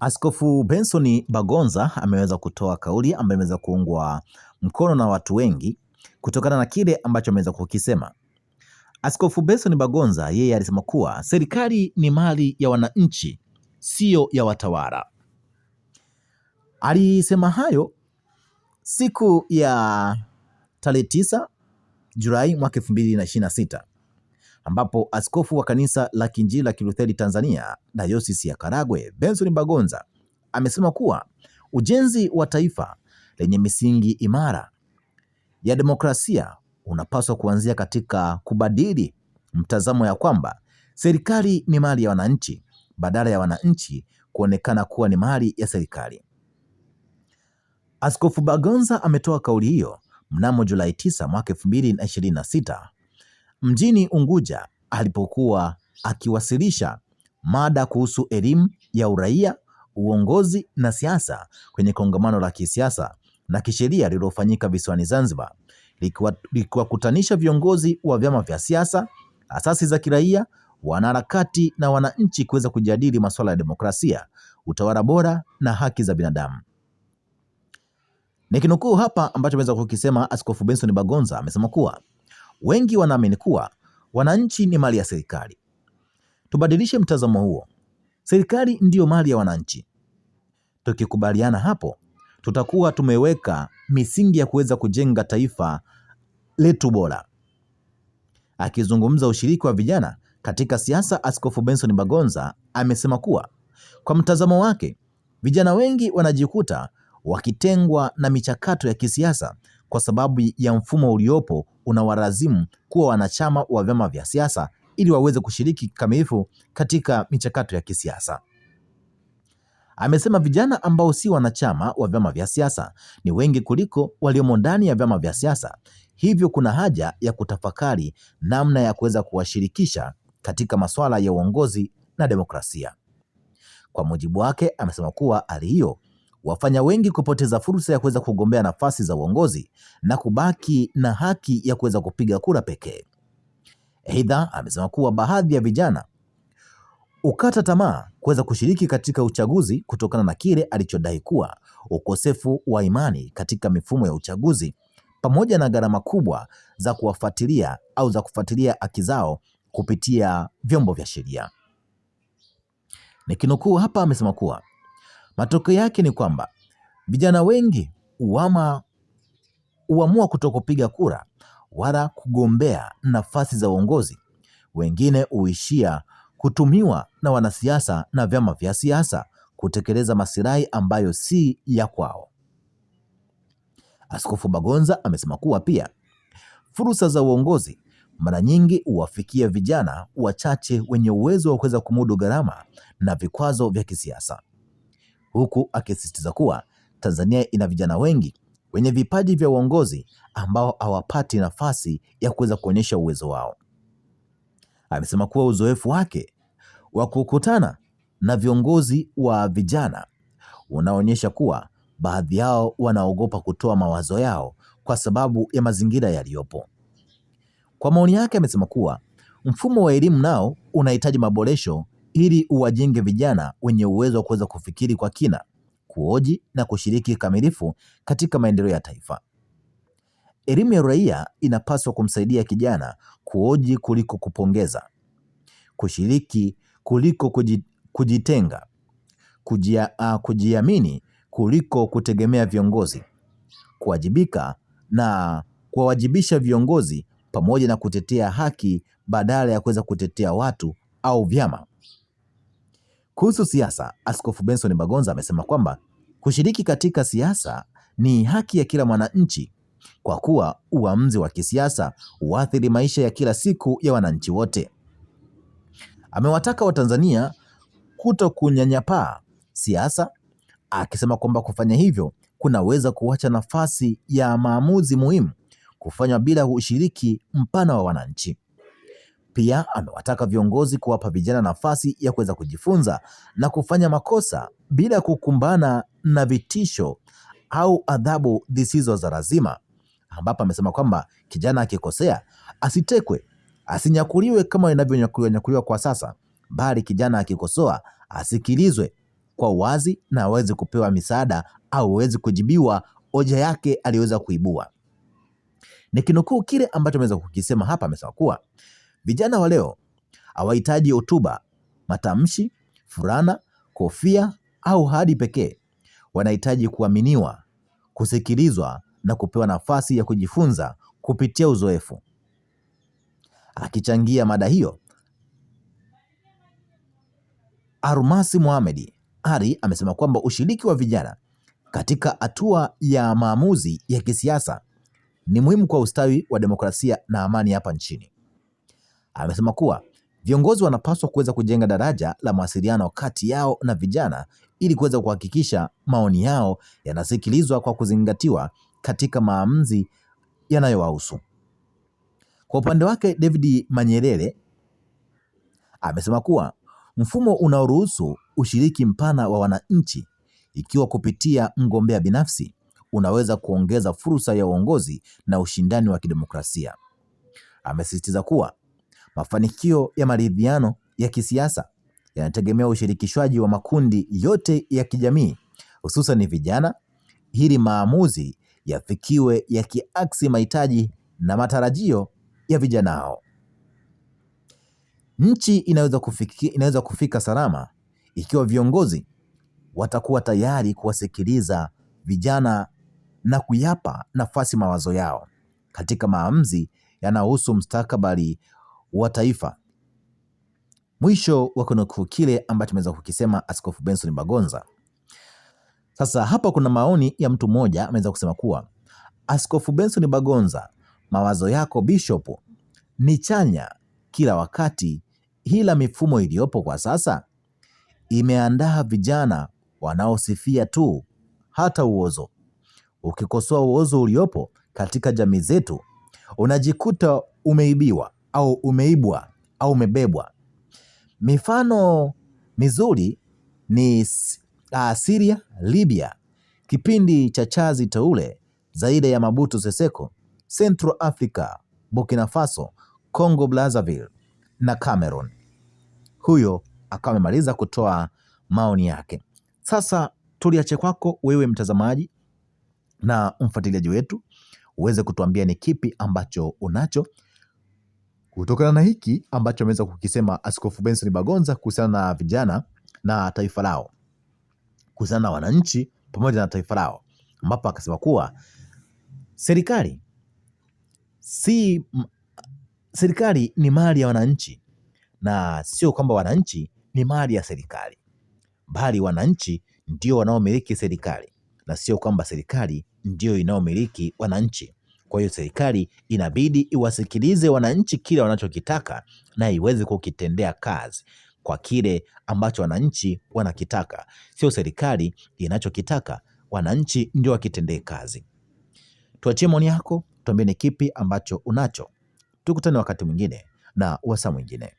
Askofu Benson Bagonza ameweza kutoa kauli ambayo imeweza kuungwa mkono na watu wengi kutokana na kile ambacho ameweza kukisema. Askofu Benson Bagonza yeye alisema kuwa serikali ni mali ya wananchi, sio ya watawala. Alisema hayo siku ya tarehe 9 Julai mwaka 2026 ambapo askofu wa kanisa la Kiinjili la Kilutheri Tanzania Dayosisi ya Karagwe Benson Bagonza amesema kuwa ujenzi wa taifa lenye misingi imara ya demokrasia unapaswa kuanzia katika kubadili mtazamo ya kwamba serikali ni mali ya wananchi badala ya wananchi kuonekana kuwa ni mali ya serikali. Askofu Bagonza ametoa kauli hiyo mnamo Julai 9 mwaka 2026 mjini Unguja alipokuwa akiwasilisha mada kuhusu elimu ya uraia, uongozi na siasa kwenye kongamano la kisiasa na kisheria lililofanyika visiwani Zanzibar, likiwakutanisha viongozi wa vyama vya siasa, asasi za kiraia, wanaharakati na wananchi kuweza kujadili masuala ya demokrasia, utawala bora na haki za binadamu. Nikinukuu hapa ambacho ameweza kukisema Askofu Benson Bagonza amesema kuwa wengi wanaamini kuwa wananchi ni mali ya serikali. Tubadilishe mtazamo huo. Serikali ndiyo mali ya wananchi. Tukikubaliana hapo, tutakuwa tumeweka misingi ya kuweza kujenga taifa letu bora. Akizungumza ushiriki wa vijana katika siasa, Askofu Benson Bagonza amesema kuwa kwa mtazamo wake, vijana wengi wanajikuta wakitengwa na michakato ya kisiasa kwa sababu ya mfumo uliopo unawalazimu kuwa wanachama wa vyama vya siasa ili waweze kushiriki kikamilifu katika michakato ya kisiasa. Amesema vijana ambao si wanachama wa vyama vya siasa ni wengi kuliko waliomo ndani ya vyama vya siasa, hivyo kuna haja ya kutafakari namna ya kuweza kuwashirikisha katika masuala ya uongozi na demokrasia. Kwa mujibu wake, amesema kuwa hali hiyo wafanya wengi kupoteza fursa ya kuweza kugombea nafasi za uongozi na kubaki na haki ya kuweza kupiga kura pekee. Aidha, amesema kuwa baadhi ya vijana ukata tamaa kuweza kushiriki katika uchaguzi kutokana na kile alichodai kuwa ukosefu wa imani katika mifumo ya uchaguzi pamoja na gharama kubwa za kuwafuatilia au za kufuatilia haki zao kupitia vyombo vya sheria. Nikinukuu hapa, amesema kuwa matokeo yake ni kwamba vijana wengi huamua kutokupiga kura wala kugombea nafasi za uongozi. Wengine huishia kutumiwa na wanasiasa na vyama vya siasa kutekeleza masilahi ambayo si ya kwao. Askofu Bagonza amesema kuwa pia fursa za uongozi mara nyingi huwafikia vijana wachache wenye uwezo wa kuweza kumudu gharama na vikwazo vya kisiasa, huku akisisitiza kuwa Tanzania ina vijana wengi wenye vipaji vya uongozi ambao hawapati nafasi ya kuweza kuonyesha uwezo wao. Amesema kuwa uzoefu wake wa kukutana na viongozi wa vijana unaonyesha kuwa baadhi yao wanaogopa kutoa mawazo yao kwa sababu ya mazingira yaliyopo. Kwa maoni yake, amesema kuwa mfumo wa elimu nao unahitaji maboresho ili uwajenge vijana wenye uwezo wa kuweza kufikiri kwa kina, kuhoji na kushiriki kikamilifu katika maendeleo ya taifa. Elimu ya uraia inapaswa kumsaidia kijana kuhoji kuliko kupongeza, kushiriki kuliko kujitenga, kujiamini kuliko kutegemea viongozi, kuwajibika na kuwajibisha viongozi, pamoja na kutetea haki badala ya kuweza kutetea watu au vyama. Kuhusu siasa, Askofu Benson Bagonza amesema kwamba kushiriki katika siasa ni haki ya kila mwananchi kwa kuwa uamuzi wa kisiasa huathiri maisha ya kila siku ya wananchi wote. Amewataka Watanzania kuto kunyanyapaa siasa, akisema kwamba kufanya hivyo kunaweza kuacha nafasi ya maamuzi muhimu kufanywa bila ushiriki mpana wa wananchi. Pia amewataka viongozi kuwapa vijana nafasi ya kuweza kujifunza na kufanya makosa bila kukumbana na vitisho au adhabu zisizo za lazima, ambapo amesema kwamba kijana akikosea asitekwe, asinyakuliwe kama inavyonyakuliwa kwa sasa, bali kijana akikosoa asikilizwe, kwa wazi na aweze kupewa misaada au aweze kujibiwa hoja yake aliweza kuibua. Nikinukuu kile ambacho ameweza kukisema hapa, amesema kuwa vijana wa leo hawahitaji hotuba, matamshi, fulana, kofia au hadi pekee. Wanahitaji kuaminiwa, kusikilizwa na kupewa nafasi ya kujifunza kupitia uzoefu. Akichangia mada hiyo, Almasi Mohamed Ali amesema kwamba ushiriki wa vijana katika hatua ya maamuzi ya kisiasa ni muhimu kwa ustawi wa demokrasia na amani hapa nchini. Amesema kuwa viongozi wanapaswa kuweza kujenga daraja la mawasiliano kati yao na vijana ili kuweza kuhakikisha maoni yao yanasikilizwa kwa kuzingatiwa katika maamuzi yanayowahusu. Kwa upande wake, David Manyerere amesema kuwa mfumo unaoruhusu ushiriki mpana wa wananchi, ikiwa kupitia mgombea binafsi, unaweza kuongeza fursa ya uongozi na ushindani wa kidemokrasia. Amesisitiza kuwa mafanikio ya maridhiano ya kisiasa yanategemea ushirikishwaji wa makundi yote ya kijamii, hususan vijana, ili maamuzi yafikiwe yakiaksi mahitaji na matarajio ya vijana hao. Nchi inaweza kufika salama ikiwa viongozi watakuwa tayari kuwasikiliza vijana na kuyapa nafasi mawazo yao katika maamuzi yanayohusu mustakabali wa taifa. Mwisho wa kunukuu kile ambacho ameweza kukisema Askofu Benson Bagonza. Sasa hapa kuna maoni ya mtu mmoja ameweza kusema kuwa Askofu Benson Bagonza, mawazo yako Bishop ni chanya kila wakati, ila mifumo iliyopo kwa sasa imeandaa vijana wanaosifia tu hata uozo. Ukikosoa uozo uliopo katika jamii zetu, unajikuta umeibiwa au umeibwa au umebebwa. Mifano mizuri ni Syria, Libya, kipindi cha Chazi Teule, zaidi ya Mobutu Sese Seko, Central Africa, Burkina Faso, Congo Brazzaville na Cameroon. Huyo akawa amemaliza kutoa maoni yake. Sasa tuliache kwako wewe mtazamaji na mfuatiliaji wetu uweze kutuambia ni kipi ambacho unacho kutokana na hiki ambacho ameweza kukisema Askofu Benson Bagonza kuhusiana na vijana na taifa lao, kuhusiana na wananchi pamoja na taifa lao, ambapo akasema kuwa serikali ni mali ya wananchi, na sio kwamba wananchi ni mali ya serikali, bali wananchi ndio wanaomiliki serikali na sio kwamba serikali ndio inaomiliki wananchi. Kwa hiyo serikali inabidi iwasikilize wananchi kile wanachokitaka na iweze kukitendea kazi kwa kile ambacho wananchi wanakitaka, sio serikali inachokitaka wananchi ndio wakitendee kazi. Tuachie maoni yako, tuambie ni kipi ambacho unacho. Tukutane wakati mwingine na wasaa mwingine.